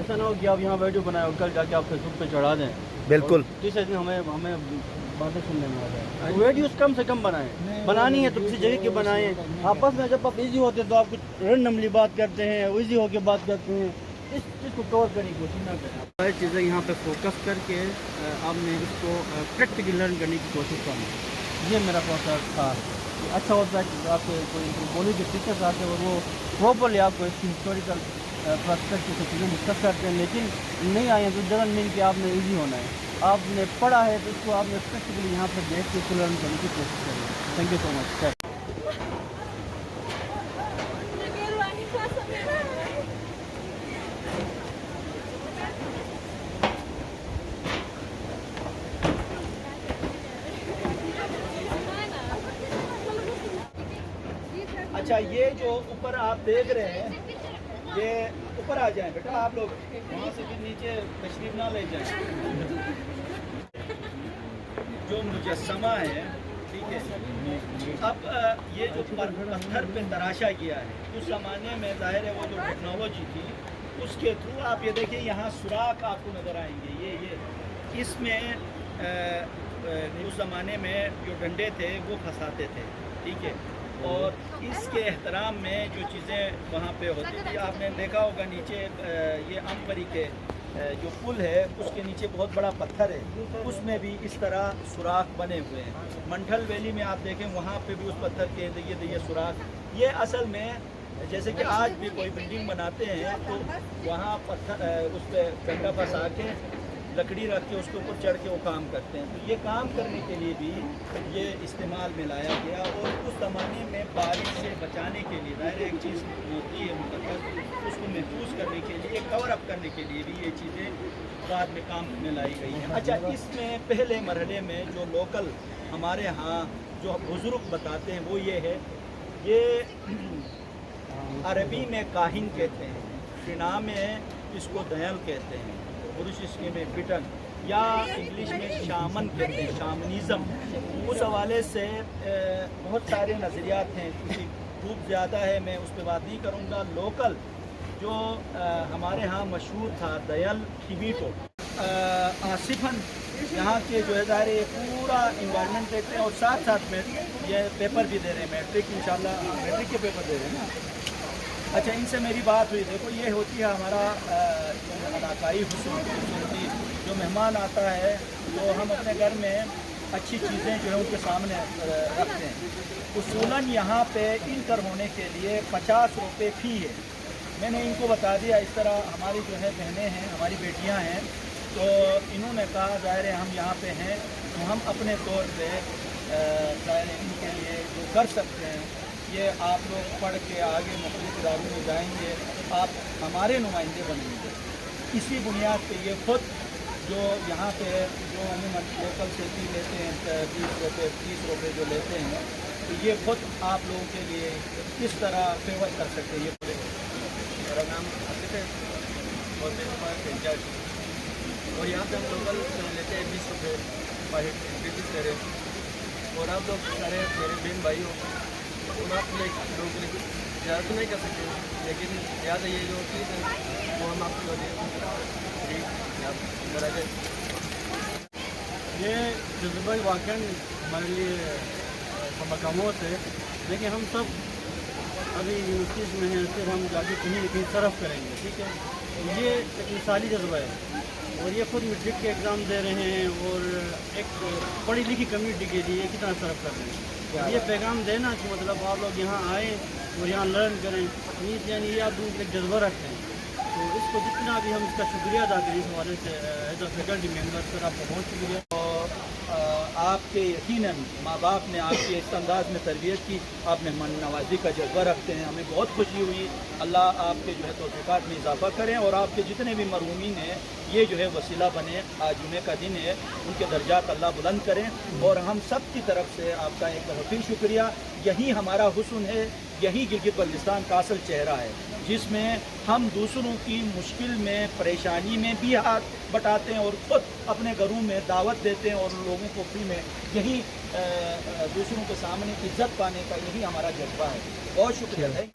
ऐसा ना हो कि आप यहाँ वीडियो बनाए और कल जाके आप फेसबुक पे चढ़ा दें। बिल्कुल। तीसरे दिन हमें बातें सुनने में आ जाए। वीडियोस कम से कम बनाएं, बनानी है तो किसी जगह की बनाएं। आपस में जब आप इजी होते हैं तो आप कुछ रैंडमली बात करते हैं, इजी होकर बात करते हैं। इस चीज़ को कवर करने की कोशिश ना करें। सारी चीज़ें यहाँ पे फोकस करके आपने इसको प्रैक्टिकली लर्न करने की कोशिश करनी है। ये मेरा प्रोसेस था। अच्छा होता है कि आपके कोई बोली के टीचर्स आते हैं और वो प्रॉपरली आपको इसकी हिस्टोरिकल पर्सपेक्टिव से चीज़ें डिस्कस करते हैं, लेकिन नहीं आए तो डजंट मीन कि आपने इजी होना है। आपने पढ़ा है तो इसको आपने प्रैक्टिकली यहाँ पर देख के इसको लर्न करने की कोशिश करें। Thank you so much. अच्छा, ये जो ऊपर आप देख रहे हैं, ये ऊपर आ जाएं बेटा, आप लोग वहाँ से भी नीचे तशरीफ ना ले जाएं। जो मुजस्समा है, ठीक है, अब ये जो पत्थर पे तराशा गया है, उस ज़माने में ज़ाहिर है वो जो टेक्नोलॉजी थी उसके थ्रू आप ये देखिए यहाँ सुराख आपको नज़र आएंगे। ये इसमें उस ज़माने में जो डंडे थे वो फंसाते थे, ठीक है। और इसके एहतराम में जो चीज़ें वहाँ पे होती थी, आपने देखा होगा नीचे ये अम्परी के जो पुल है उसके नीचे बहुत बड़ा पत्थर है, उसमें भी इस तरह सुराख बने हुए हैं। मंठल वैली में आप देखें वहाँ पे भी उस पत्थर के ये सुराख, ये असल में जैसे कि आज भी कोई बिल्डिंग बनाते हैं तो वहाँ पत्थर उस पर डंडा फंसा के लकड़ी रख के उसके ऊपर चढ़ के वो काम करते हैं। तो ये काम करने के लिए भी ये इस्तेमाल में लाया गया। और उस ज़माने में बारिश से बचाने के लिए ज़ाहिर एक चीज़ होती है मुकद्दस, उसको महफूज करने के लिए, कवर अप करने के लिए भी ये चीज़ें बाद में काम में लाई गई हैं। अच्छा, इसमें पहले मरहले में जो लोकल हमारे यहाँ जो बुज़ुर्ग बताते हैं वो ये है, ये अरबी में काहिन कहते हैं, फिना में इसको दयाल कहते हैं, पुरुष में पिटन, या इंग्लिश में शामन कहते हैं, शामनिज़म। उस हवाले से बहुत सारे नज़रियात हैं, क्योंकि खूब ज़्यादा है, मैं उस पर बात नहीं करूँगा। लोकल जो हमारे यहाँ मशहूर था दयाल टिबिटो, आसिफन यहाँ के जो है ज़ाहिर ये पूरा इन्वायरमेंट देखते हैं और साथ साथ में ये पेपर भी दे रहे हैं, मैट्रिक इंशाल्लाह मैट्रिक के पेपर दे रहे हैं ना। अच्छा, इनसे मेरी बात हुई। देखो, ये होती है हमारा इलाकाई खूबसूरती। जो मेहमान आता है तो हम अपने घर में अच्छी चीज़ें जो है उनके सामने रखते हैं। उसूलन यहाँ पे इंटर होने के लिए 50 रुपये फ़ी है। मैंने इनको बता दिया, इस तरह हमारी जो है बहनें हैं, हमारी बेटियाँ हैं, तो इन्होंने कहा ज़ाहिर है हम यहाँ पे हैं तो हम अपने तौर पे ज़ाहिर है इनके लिए जो कर सकते हैं, ये आप लोग पढ़ के आगे मुख्तलिफ इदारों में जाएंगे, आप हमारे नुमाइंदे बनेंगे। इसी बुनियाद पे ये खुद जो यहाँ पे जो हम लोकल से फी लेते हैं 20 रुपये 30 रुपये जो लेते हैं, तो ये खुद आप लोगों के लिए किस तरह फेवर कर सकते हैं। ये मेरा नाम आसिफ है और मेरे पास इंचार्ज, और यहाँ पे हम लोकल लेते हैं 20 रुपये पर हेड करें। और आप लोग सारे मेरे बहन भाई हो, और आप लोगों के लिए ज़्यादा तो नहीं कर सकते, लेकिन याद है ये जो चीज़ है वो हम आपको फ्री आप करा दें। ये जज्बा वाकई हमारे लिए सबकामोश है, लेकिन हम सब अभी यूनिवर्सिटीज़ में हैं, फिर हम जाके कहीं न कहीं सरफ करेंगे, ठीक है। ये एक मिसाली जज्बा है और ये खुद मैट्रिक के एग्ज़ाम दे रहे हैं और एक पढ़ी लिखी कम्युनिटी के लिए कितना सरफ कर रहे हैं। ये पैगाम देना कि मतलब आप लोग यहाँ आएँ और यहाँ लर्न करें, यानी ये आप दूर एक जज्बा रखते हैं। तो इसको जितना भी हम इसका शुक्रिया अदा करें इस हवाले से as a faculty member, sir आपका बहुत शुक्रिया। आपके यकीनन माँ बाप ने आपकी इस अंदाज में तरबियत की, आप मेहमान नवाजी का जज्बा रखते हैं, हमें बहुत खुशी हुई। अल्लाह आपके जो है तौफ़ीक़ात में इजाफ़ा करें और आपके जितने भी मरहूमीन हैं ये जो है वसीला बने। आज जुमे का दिन है, उनके दर्जात अल्लाह बुलंद करें। और हम सब की तरफ से आपका एक दफ़ा फिर शुक्रिया। यही हमारा हुस्न है, यही गिलगित बल्तिस्तान का असल चेहरा है, जिसमें हम दूसरों की मुश्किल में परेशानी में भी हाथ बटाते हैं और ख़ुद अपने घरों में दावत देते हैं और लोगों को फ्री में यही दूसरों के सामने इज्जत पाने का यही हमारा जज्बा है। बहुत शुक्रिया है।